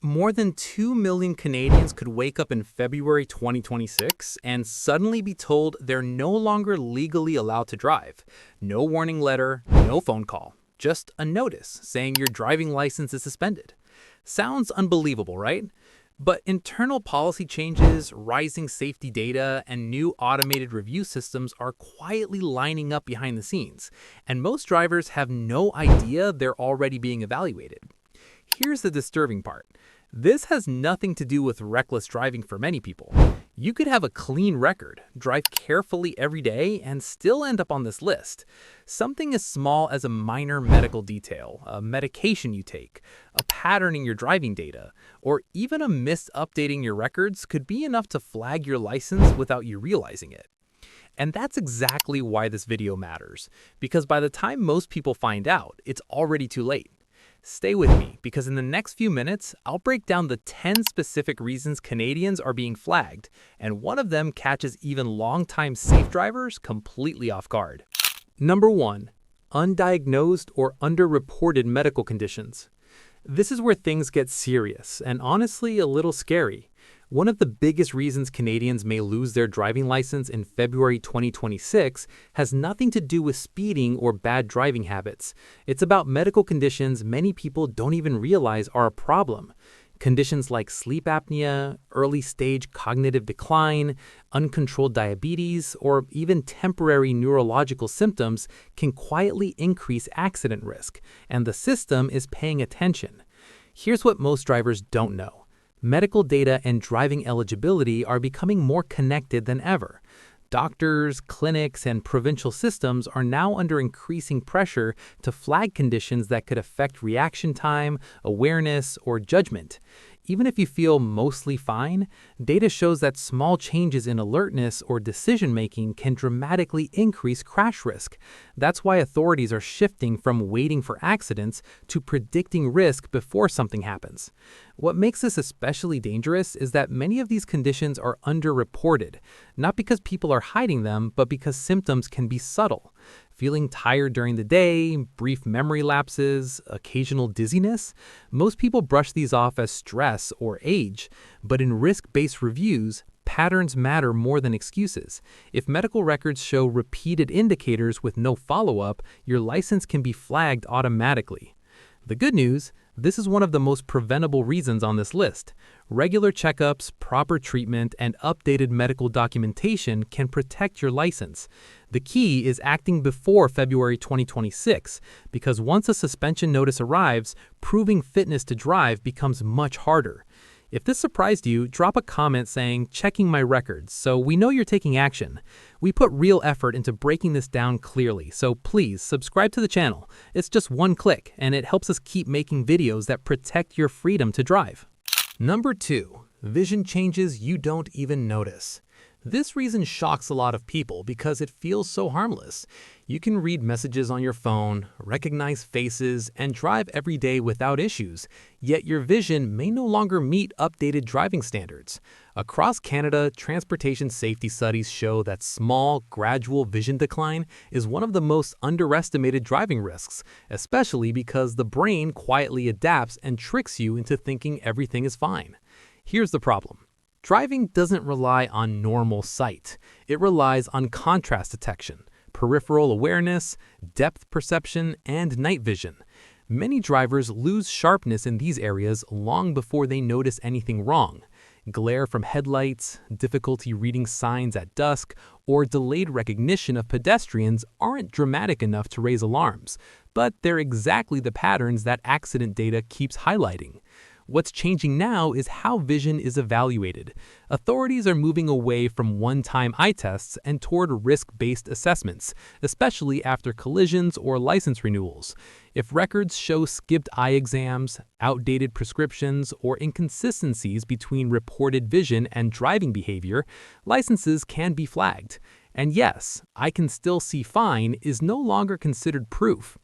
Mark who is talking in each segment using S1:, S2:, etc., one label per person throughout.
S1: More than 2 million Canadians could wake up in February 2026 and suddenly be told they're no longer legally allowed to drive. No warning letter, no phone call, just a notice saying your driving license is suspended. Sounds unbelievable, right? But internal policy changes, rising safety data, and new automated review systems are quietly lining up behind the scenes, and most drivers have no idea they're already being evaluated. Here's the disturbing part. This has nothing to do with reckless driving for many people. You could have a clean record, drive carefully every day, and still end up on this list. Something as small as a minor medical detail, a medication you take, a pattern in your driving data, or even a miss updating your records could be enough to flag your license without you realizing it. And that's exactly why this video matters, because by the time most people find out, it's already too late. Stay with me, because in the next few minutes, I'll break down the 10 specific reasons Canadians are being flagged, and one of them catches even longtime safe drivers completely off guard. Number 1. Undiagnosed or underreported medical conditions. This is where things get serious and honestly a little scary. One of the biggest reasons Canadians may lose their driving license in February 2026 has nothing to do with speeding or bad driving habits. It's about medical conditions many people don't even realize are a problem. Conditions like sleep apnea, early-stage cognitive decline, uncontrolled diabetes, or even temporary neurological symptoms can quietly increase accident risk, and the system is paying attention. Here's what most drivers don't know. Medical data and driving eligibility are becoming more connected than ever. Doctors, clinics, and provincial systems are now under increasing pressure to flag conditions that could affect reaction time, awareness, or judgment. Even if you feel mostly fine, data shows that small changes in alertness or decision-making can dramatically increase crash risk. That's why authorities are shifting from waiting for accidents to predicting risk before something happens. What makes this especially dangerous is that many of these conditions are underreported, not because people are hiding them, but because symptoms can be subtle. Feeling tired during the day, brief memory lapses, occasional dizziness. Most people brush these off as stress or age, but in risk-based reviews, patterns matter more than excuses. If medical records show repeated indicators with no follow-up, your license can be flagged automatically. The good news, this is one of the most preventable reasons on this list. Regular checkups, proper treatment, and updated medical documentation can protect your license. The key is acting before February 2026, because once a suspension notice arrives, proving fitness to drive becomes much harder. If this surprised you, drop a comment saying, "Checking my records," so we know you're taking action. We put real effort into breaking this down clearly, so please subscribe to the channel. It's just one click, and it helps us keep making videos that protect your freedom to drive. Number 2. Vision changes you don't even notice. This reason shocks a lot of people because it feels so harmless. You can read messages on your phone, recognize faces, and drive every day without issues, yet your vision may no longer meet updated driving standards. Across Canada, transportation safety studies show that small, gradual vision decline is one of the most underestimated driving risks, especially because the brain quietly adapts and tricks you into thinking everything is fine. Here's the problem. Driving doesn't rely on normal sight. It relies on contrast detection, peripheral awareness, depth perception, and night vision. Many drivers lose sharpness in these areas long before they notice anything wrong. Glare from headlights, difficulty reading signs at dusk, or delayed recognition of pedestrians aren't dramatic enough to raise alarms, but they're exactly the patterns that accident data keeps highlighting. What's changing now is how vision is evaluated. Authorities are moving away from one-time eye tests and toward risk-based assessments, especially after collisions or license renewals. If records show skipped eye exams, outdated prescriptions, or inconsistencies between reported vision and driving behavior, licenses can be flagged. And yes, "I can still see fine" is no longer considered proof.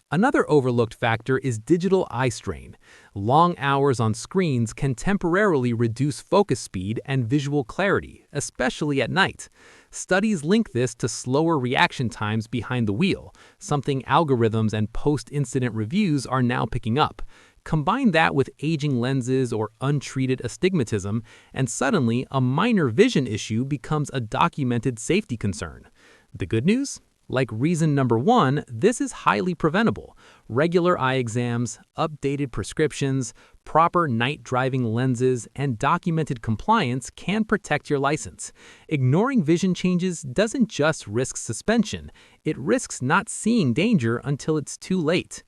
S1: Another overlooked factor is digital eye strain. Long hours on screens can temporarily reduce focus speed and visual clarity, especially at night. Studies link this to slower reaction times behind the wheel, something algorithms and post-incident reviews are now picking up. Combine that with aging lenses or untreated astigmatism, and suddenly a minor vision issue becomes a documented safety concern. The good news? Like reason number one, this is highly preventable. Regular eye exams, updated prescriptions, proper night driving lenses, and documented compliance can protect your license. Ignoring vision changes doesn't just risk suspension, it risks not seeing danger until it's too late.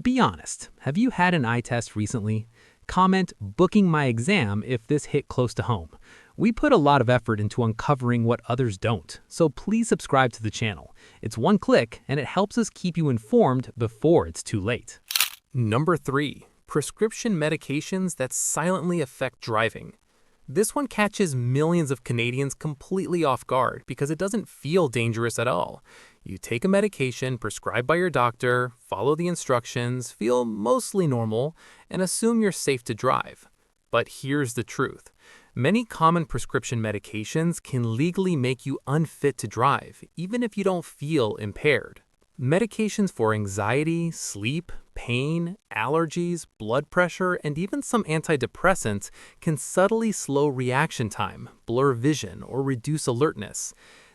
S1: Be honest, have you had an eye test recently? Comment "booking my exam" if this hit close to home. We put a lot of effort into uncovering what others don't, so please subscribe to the channel. It's one click and it helps us keep you informed before it's too late. Number 3. Prescription medications that silently affect driving. This one catches millions of Canadians completely off guard because it doesn't feel dangerous at all. You take a medication prescribed by your doctor, follow the instructions, feel mostly normal, and assume you're safe to drive. But here's the truth. Many common prescription medications can legally make you unfit to drive, even if you don't feel impaired. Medications for anxiety, sleep, pain, allergies, blood pressure, and even some antidepressants can subtly slow reaction time, blur vision, or reduce alertness.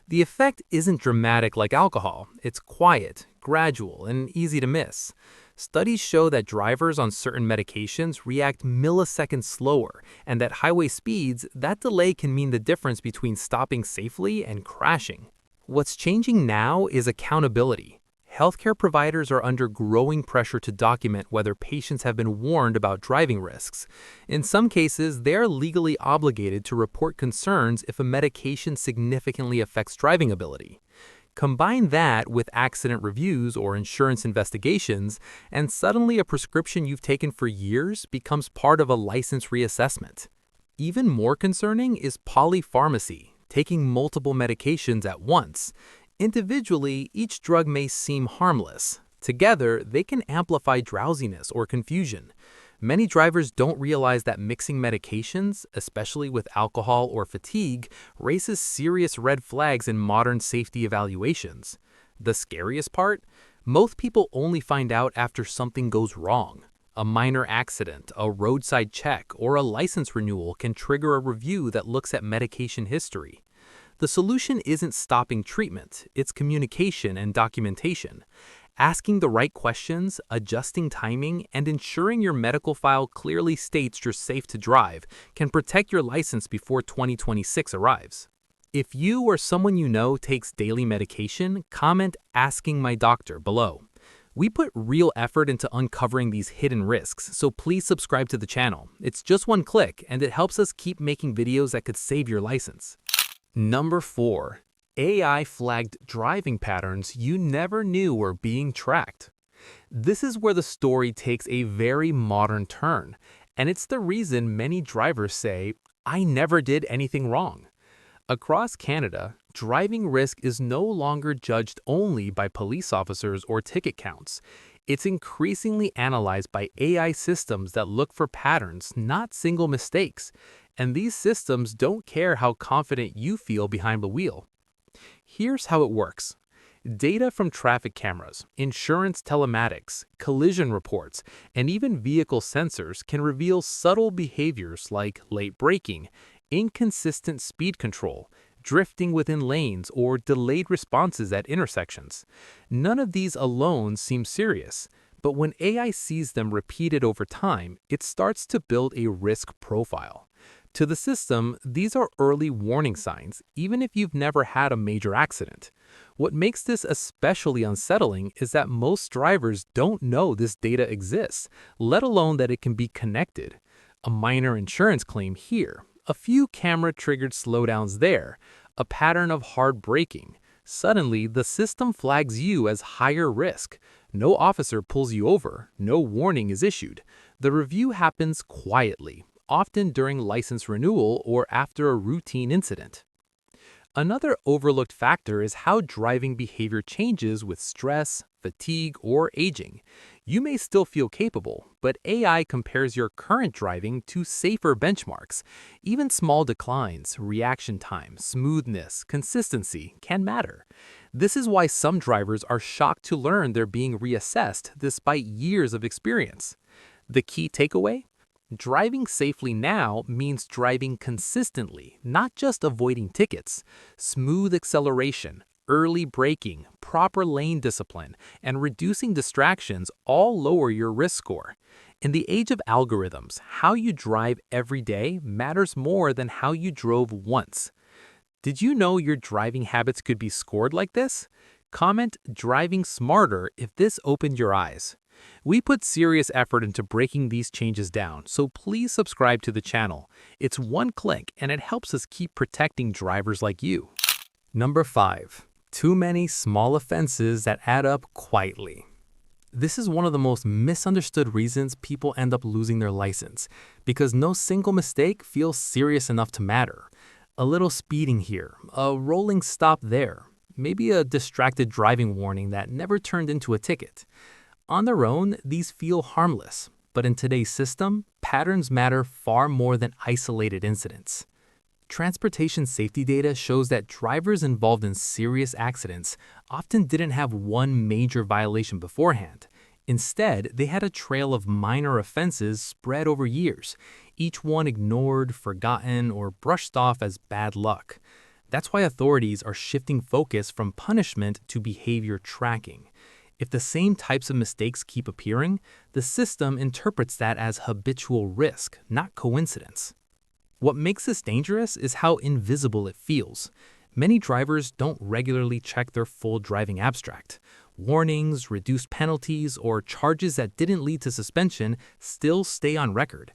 S1: The effect isn't dramatic like alcohol. It's quiet, gradual, and easy to miss. Studies show that drivers on certain medications react milliseconds slower, and at highway speeds, that delay can mean the difference between stopping safely and crashing. What's changing now is accountability. Healthcare providers are under growing pressure to document whether patients have been warned about driving risks. In some cases, they are legally obligated to report concerns if a medication significantly affects driving ability. Combine that with accident reviews or insurance investigations, and suddenly a prescription you've taken for years becomes part of a license reassessment. Even more concerning is polypharmacy, taking multiple medications at once. Individually, each drug may seem harmless. Together, they can amplify drowsiness or confusion. Many drivers don't realize that mixing medications, especially with alcohol or fatigue, raises serious red flags in modern safety evaluations. The scariest part? Most people only find out after something goes wrong. A minor accident, a roadside check, or a license renewal can trigger a review that looks at medication history. The solution isn't stopping treatment, it's communication and documentation. Asking the right questions, adjusting timing, and ensuring your medical file clearly states you're safe to drive can protect your license before 2026 arrives. If you or someone you know takes daily medication, comment "asking my doctor" below. We put real effort into uncovering these hidden risks, so please subscribe to the channel. It's just one click, and it helps us keep making videos that could save your license. Number 4. AI-flagged driving patterns you never knew were being tracked. This is where the story takes a very modern turn, and it's the reason many drivers say, "I never did anything wrong." Across Canada, driving risk is no longer judged only by police officers or ticket counts. It's increasingly analyzed by AI systems that look for patterns, not single mistakes. And these systems don't care how confident you feel behind the wheel. Here's how it works. Data from traffic cameras, insurance telematics, collision reports, and even vehicle sensors can reveal subtle behaviors like late braking, inconsistent speed control, drifting within lanes, or delayed responses at intersections. None of these alone seem serious, but when AI sees them repeated over time, it starts to build a risk profile. To the system, these are early warning signs, even if you've never had a major accident. What makes this especially unsettling is that most drivers don't know this data exists, let alone that it can be connected. A minor insurance claim here, a few camera-triggered slowdowns there, a pattern of hard braking. Suddenly, the system flags you as higher risk. No officer pulls you over, no warning is issued. The review happens quietly, often during license renewal or after a routine incident. Another overlooked factor is how driving behavior changes with stress, fatigue, or aging. You may still feel capable, but AI compares your current driving to safer benchmarks. Even small declines, reaction time, smoothness, consistency can matter. This is why some drivers are shocked to learn they're being reassessed despite years of experience. The key takeaway? Driving safely now means driving consistently, not just avoiding tickets. Smooth acceleration, early braking, proper lane discipline, and reducing distractions all lower your risk score. In the age of algorithms, how you drive every day matters more than how you drove once. Did you know your driving habits could be scored like this? Comment "driving smarter" if this opened your eyes. We put serious effort into breaking these changes down, so please subscribe to the channel. It's one click and it helps us keep protecting drivers like you. Number 5. Too many small offenses that add up quietly. This is one of the most misunderstood reasons people end up losing their license, because no single mistake feels serious enough to matter. A little speeding here, a rolling stop there, maybe a distracted driving warning that never turned into a ticket. On their own, these feel harmless, but in today's system, patterns matter far more than isolated incidents. Transportation safety data shows that drivers involved in serious accidents often didn't have one major violation beforehand. Instead, they had a trail of minor offenses spread over years, each one ignored, forgotten, or brushed off as bad luck. That's why authorities are shifting focus from punishment to behavior tracking. If the same types of mistakes keep appearing, the system interprets that as habitual risk, not coincidence. What makes this dangerous is how invisible it feels. Many drivers don't regularly check their full driving abstract. Warnings, reduced penalties, or charges that didn't lead to suspension still stay on record.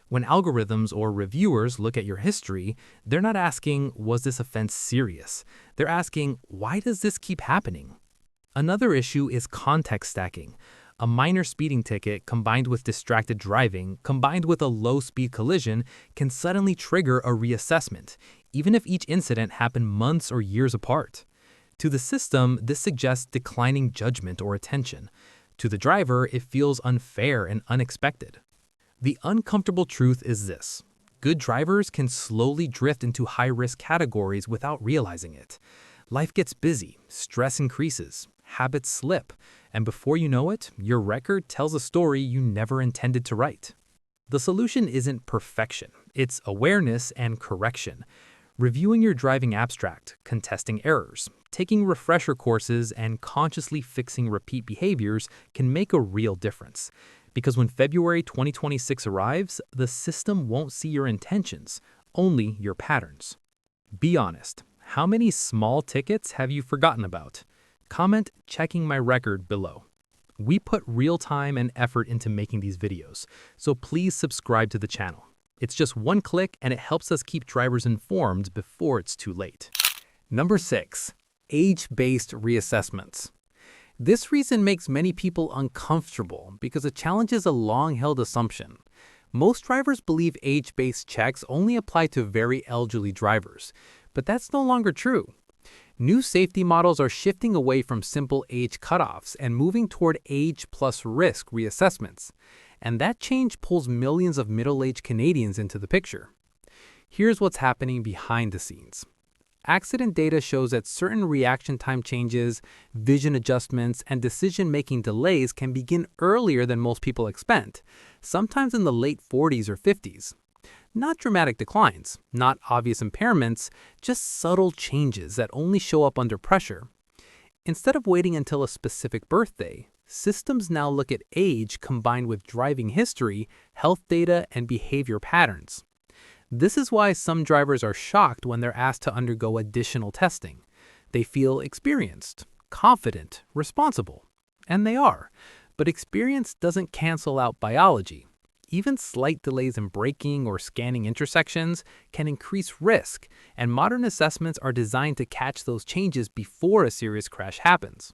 S1: When algorithms or reviewers look at your history, they're not asking, "Was this offense serious?" They're asking, "Why does this keep happening?" Another issue is context stacking. A minor speeding ticket combined with distracted driving, combined with a low-speed collision, can suddenly trigger a reassessment, even if each incident happened months or years apart. To the system, this suggests declining judgment or attention. To the driver, it feels unfair and unexpected. The uncomfortable truth is this: good drivers can slowly drift into high-risk categories without realizing it. Life gets busy, stress increases, habits slip, and before you know it, your record tells a story you never intended to write. The solution isn't perfection, it's awareness and correction. Reviewing your driving abstract, contesting errors, taking refresher courses, and consciously fixing repeat behaviors can make a real difference. Because when February 2026 arrives, the system won't see your intentions, only your patterns. Be honest, how many small tickets have you forgotten about? Comment "checking my record" below. We put real time and effort into making these videos, so please subscribe to the channel. It's just one click and it helps us keep drivers informed before it's too late. Number 6. Age-based reassessments. This reason makes many people uncomfortable because it challenges a long-held assumption. Most drivers believe age-based checks only apply to very elderly drivers, but that's no longer true. New safety models are shifting away from simple age cutoffs and moving toward age plus risk reassessments. And that change pulls millions of middle-aged Canadians into the picture. Here's what's happening behind the scenes. Accident data shows that certain reaction time changes, vision adjustments, and decision-making delays can begin earlier than most people expect, sometimes in the late 40s or 50s. Not dramatic declines, not obvious impairments, just subtle changes that only show up under pressure. Instead of waiting until a specific birthday, systems now look at age combined with driving history, health data, and behavior patterns. This is why some drivers are shocked when they're asked to undergo additional testing. They feel experienced, confident, responsible. And they are. But experience doesn't cancel out biology. Even slight delays in braking or scanning intersections can increase risk, and modern assessments are designed to catch those changes before a serious crash happens.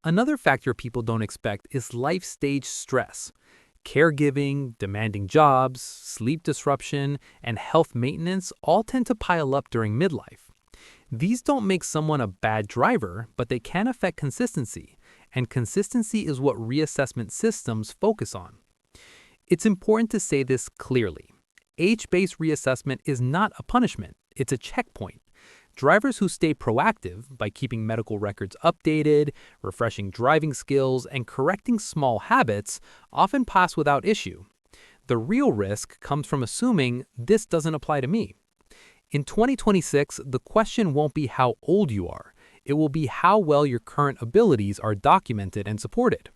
S1: Another factor people don't expect is life stage stress. Caregiving, demanding jobs, sleep disruption, and health maintenance all tend to pile up during midlife. These don't make someone a bad driver, but they can affect consistency, and consistency is what reassessment systems focus on. It's important to say this clearly. Age-based reassessment is not a punishment, it's a checkpoint. Drivers who stay proactive by keeping medical records updated, refreshing driving skills, and correcting small habits often pass without issue. The real risk comes from assuming this doesn't apply to me. In 2026, the question won't be how old you are. It will be how well your current abilities are documented and supported.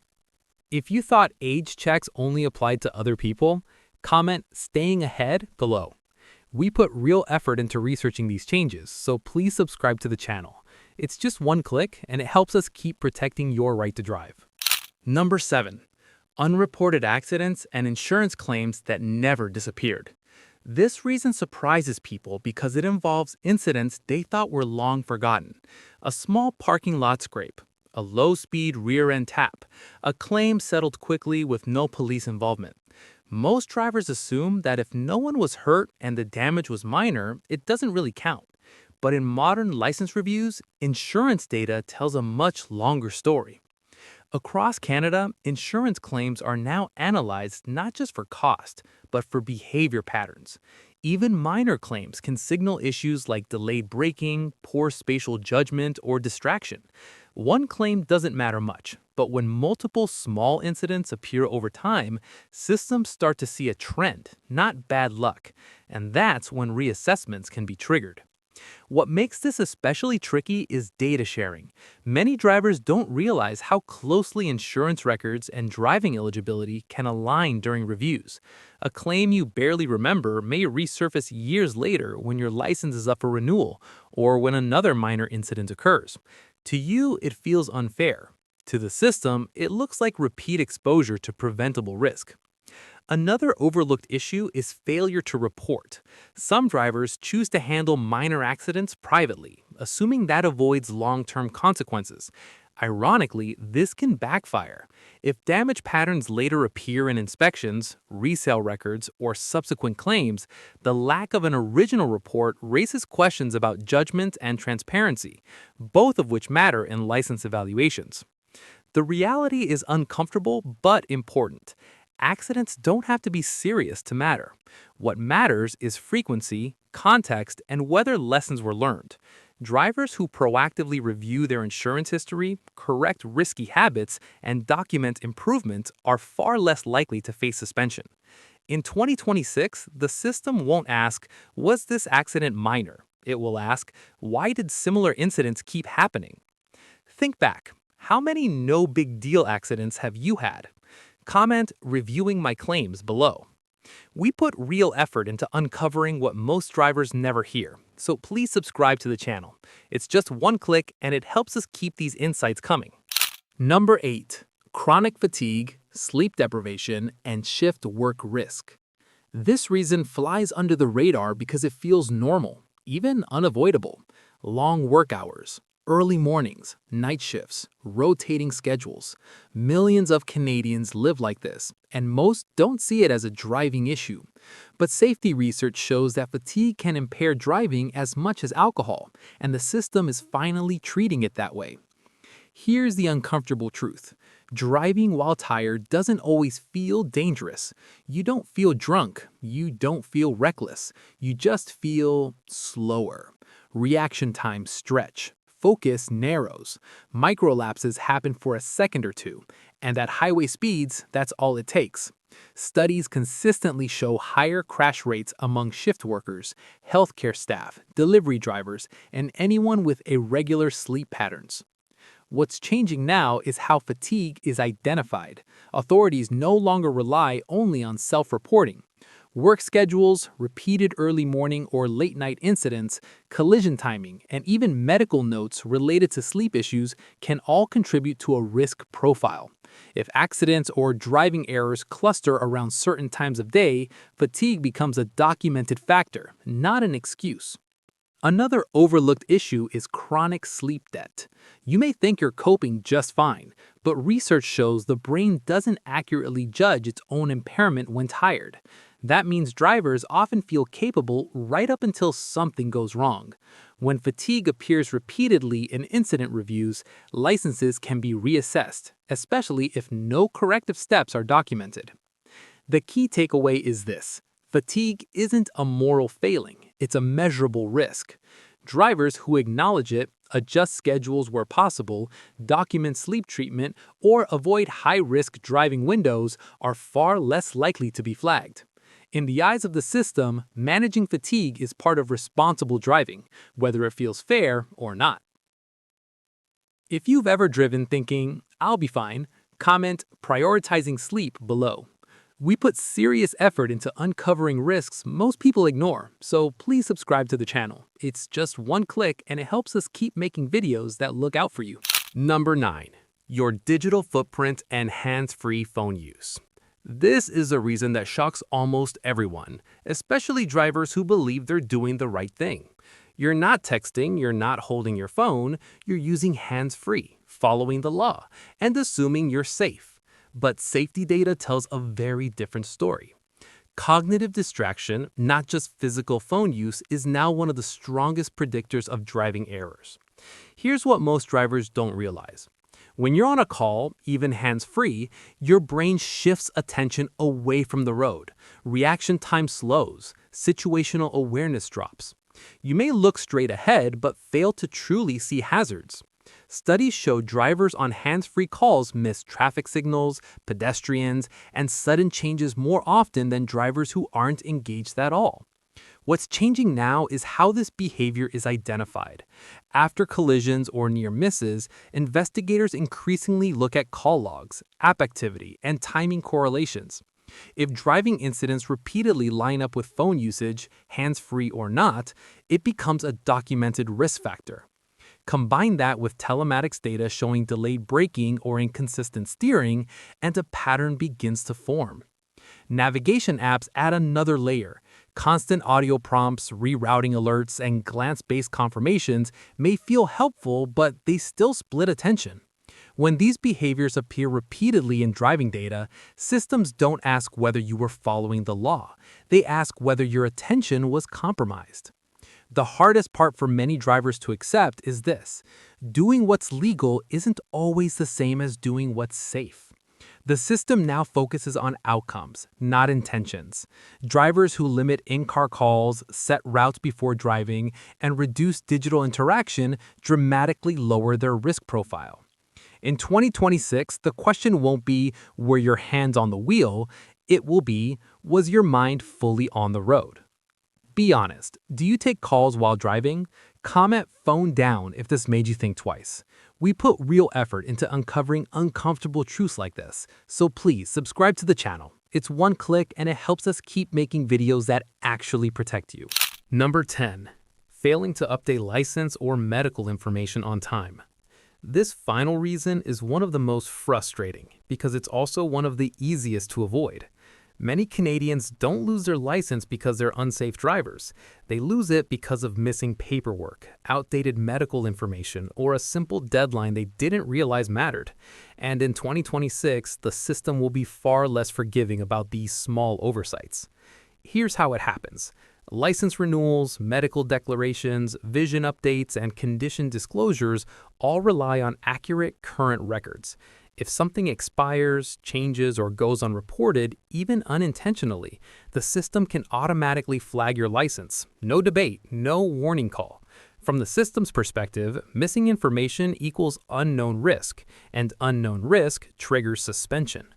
S1: If you thought age checks only applied to other people, comment "staying ahead" below. We put real effort into researching these changes, so please subscribe to the channel. It's just one click, and it helps us keep protecting your right to drive. Number 7. Unreported accidents and insurance claims that never disappeared. This reason surprises people because it involves incidents they thought were long forgotten. A small parking lot scrape, a low-speed rear-end tap, a claim settled quickly with no police involvement. Most drivers assume that if no one was hurt and the damage was minor, it doesn't really count. But in modern license reviews, insurance data tells a much longer story. Across Canada, insurance claims are now analyzed not just for cost, but for behavior patterns. Even minor claims can signal issues like delayed braking, poor spatial judgment, or distraction. One claim doesn't matter much, but when multiple small incidents appear over time, systems start to see a trend, not bad luck, and that's when reassessments can be triggered. What makes this especially tricky is data sharing. Many drivers don't realize how closely insurance records and driving eligibility can align during reviews. A claim you barely remember may resurface years later when your license is up for renewal or when another minor incident occurs. To you, it feels unfair. To the system, it looks like repeat exposure to preventable risk. Another overlooked issue is failure to report. Some drivers choose to handle minor accidents privately, assuming that avoids long-term consequences. Ironically, this can backfire. If damage patterns later appear in inspections, resale records, or subsequent claims, the lack of an original report raises questions about judgment and transparency, both of which matter in license evaluations. The reality is uncomfortable but important. Accidents don't have to be serious to matter. What matters is frequency, context, and whether lessons were learned. Drivers who proactively review their insurance history, correct risky habits, and document improvements are far less likely to face suspension. In 2026, the system won't ask, "Was this accident minor?" It will ask, "Why did similar incidents keep happening?" Think back. How many no big deal accidents have you had? Comment "reviewing my claims" below. We put real effort into uncovering what most drivers never hear, so please subscribe to the channel. It's just one click and it helps us keep these insights coming. Number 8. Chronic fatigue, sleep deprivation, and shift work risk. This reason flies under the radar because it feels normal, even unavoidable. Long work hours, early mornings, night shifts, rotating schedules. Millions of Canadians live like this, and most don't see it as a driving issue. But safety research shows that fatigue can impair driving as much as alcohol, and the system is finally treating it that way. Here's the uncomfortable truth. Driving while tired doesn't always feel dangerous. You don't feel drunk. You don't feel reckless. You just feel slower. Reaction times stretch. Focus narrows. Microlapses happen for a second or two, and at highway speeds, that's all it takes. Studies consistently show higher crash rates among shift workers, healthcare staff, delivery drivers, and anyone with irregular sleep patterns. What's changing now is how fatigue is identified. Authorities no longer rely only on self-reporting. Work schedules, repeated early morning or late night incidents, collision timing, and even medical notes related to sleep issues can all contribute to a risk profile. If accidents or driving errors cluster around certain times of day, fatigue becomes a documented factor, not an excuse. Another overlooked issue is chronic sleep debt. You may think you're coping just fine, but research shows the brain doesn't accurately judge its own impairment when tired. That means drivers often feel capable right up until something goes wrong. When fatigue appears repeatedly in incident reviews, licenses can be reassessed, especially if no corrective steps are documented. The key takeaway is this: fatigue isn't a moral failing, it's a measurable risk. Drivers who acknowledge it, adjust schedules where possible, document sleep treatment, or avoid high-risk driving windows are far less likely to be flagged. In the eyes of the system, managing fatigue is part of responsible driving, whether it feels fair or not. If you've ever driven thinking, "I'll be fine," comment "prioritizing sleep" below. We put serious effort into uncovering risks most people ignore, so please subscribe to the channel. It's just one click and it helps us keep making videos that look out for you. Number 9. Your digital footprint and hands-free phone use. This is a reason that shocks almost everyone, especially drivers who believe they're doing the right thing. You're not texting, you're not holding your phone, you're using hands-free, following the law, and assuming you're safe. But safety data tells a very different story. Cognitive distraction, not just physical phone use, is now one of the strongest predictors of driving errors. Here's what most drivers don't realize. When you're on a call, even hands-free, your brain shifts attention away from the road. Reaction time slows, situational awareness drops. You may look straight ahead but fail to truly see hazards. Studies show drivers on hands-free calls miss traffic signals, pedestrians, and sudden changes more often than drivers who aren't engaged at all. What's changing now is how this behavior is identified. After collisions or near misses, investigators increasingly look at call logs, app activity, and timing correlations. If driving incidents repeatedly line up with phone usage, hands-free or not, it becomes a documented risk factor. Combine that with telematics data showing delayed braking or inconsistent steering, and a pattern begins to form. Navigation apps add another layer. Constant audio prompts, rerouting alerts, and glance-based confirmations may feel helpful, but they still split attention. When these behaviors appear repeatedly in driving data, systems don't ask whether you were following the law. They ask whether your attention was compromised. The hardest part for many drivers to accept is this: doing what's legal isn't always the same as doing what's safe. The system now focuses on outcomes, not intentions. Drivers who limit in-car calls, set routes before driving, and reduce digital interaction dramatically lower their risk profile. In 2026, the question won't be, were your hands on the wheel? It will be, was your mind fully on the road? Be honest, do you take calls while driving? Comment "phone down" if this made you think twice. We put real effort into uncovering uncomfortable truths like this, so please subscribe to the channel. It's one click and it helps us keep making videos that actually protect you. Number 10. Failing to update license or medical information on time. This final reason is one of the most frustrating because it's also one of the easiest to avoid. Many Canadians don't lose their license because they're unsafe drivers. They lose it because of missing paperwork, outdated medical information, or a simple deadline they didn't realize mattered. And in 2026, the system will be far less forgiving about these small oversights. Here's how it happens. License renewals, medical declarations, vision updates, and condition disclosures all rely on accurate, current records. If something expires, changes, or goes unreported, even unintentionally, the system can automatically flag your license. No debate, no warning call. From the system's perspective, missing information equals unknown risk, and unknown risk triggers suspension.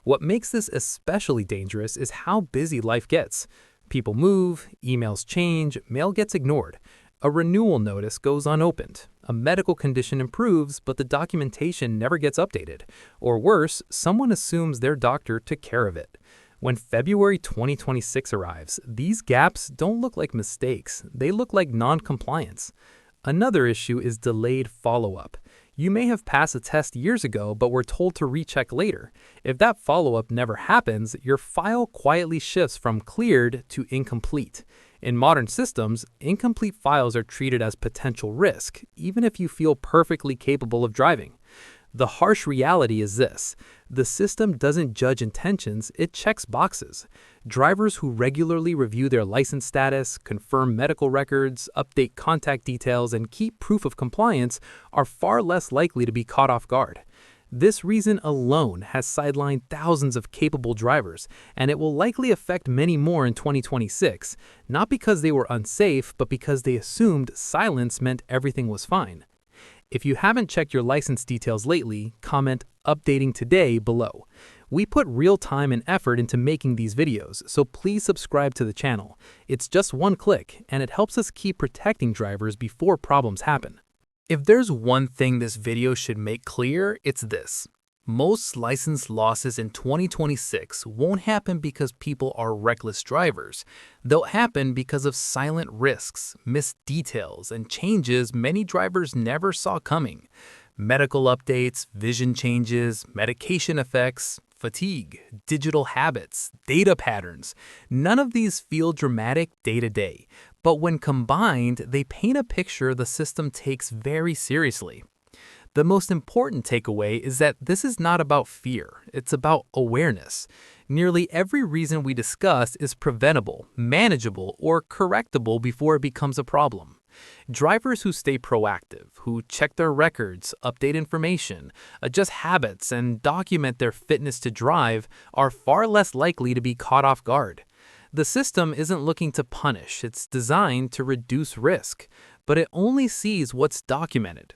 S1: What makes this especially dangerous is how busy life gets. People move, emails change, mail gets ignored. A renewal notice goes unopened. A medical condition improves, but the documentation never gets updated. Or worse, someone assumes their doctor took care of it. When February 2026 arrives, these gaps don't look like mistakes. They look like non-compliance. Another issue is delayed follow-up. You may have passed a test years ago, but were told to recheck later. If that follow-up never happens, your file quietly shifts from cleared to incomplete. In modern systems, incomplete files are treated as potential risk, even if you feel perfectly capable of driving. The harsh reality is this: the system doesn't judge intentions, it checks boxes. Drivers who regularly review their license status, confirm medical records, update contact details, and keep proof of compliance are far less likely to be caught off guard. This reason alone has sidelined thousands of capable drivers, and it will likely affect many more in 2026, not because they were unsafe, but because they assumed silence meant everything was fine. If you haven't checked your license details lately, comment "updating today" below. We put real time and effort into making these videos, so please subscribe to the channel. It's just one click, and it helps us keep protecting drivers before problems happen. If there's one thing this video should make clear, it's this. Most license losses in 2026 won't happen because people are reckless drivers. They'll happen because of silent risks, missed details, and changes many drivers never saw coming. Medical updates, vision changes, medication effects, fatigue, digital habits, data patterns. None of these feel dramatic day to day, but when combined, they paint a picture the system takes very seriously. The most important takeaway is that this is not about fear, it's about awareness. Nearly every reason we discuss is preventable, manageable, or correctable before it becomes a problem. Drivers who stay proactive, who check their records, update information, adjust habits, and document their fitness to drive are far less likely to be caught off guard. The system isn't looking to punish, it's designed to reduce risk, but it only sees what's documented.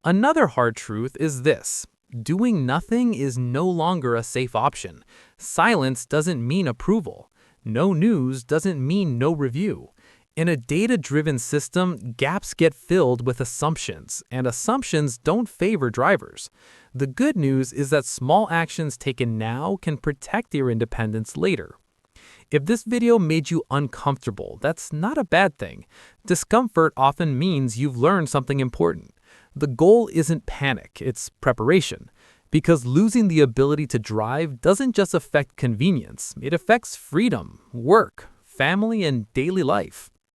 S1: Another hard truth is this. Doing nothing is no longer a safe option. Silence doesn't mean approval. No news doesn't mean no review. In a data-driven system, gaps get filled with assumptions, and assumptions don't favor drivers. The good news is that small actions taken now can protect your independence later. If this video made you uncomfortable, that's not a bad thing. Discomfort often means you've learned something important. The goal isn't panic, it's preparation. Because losing the ability to drive doesn't just affect convenience, it affects freedom, work, family, and daily life.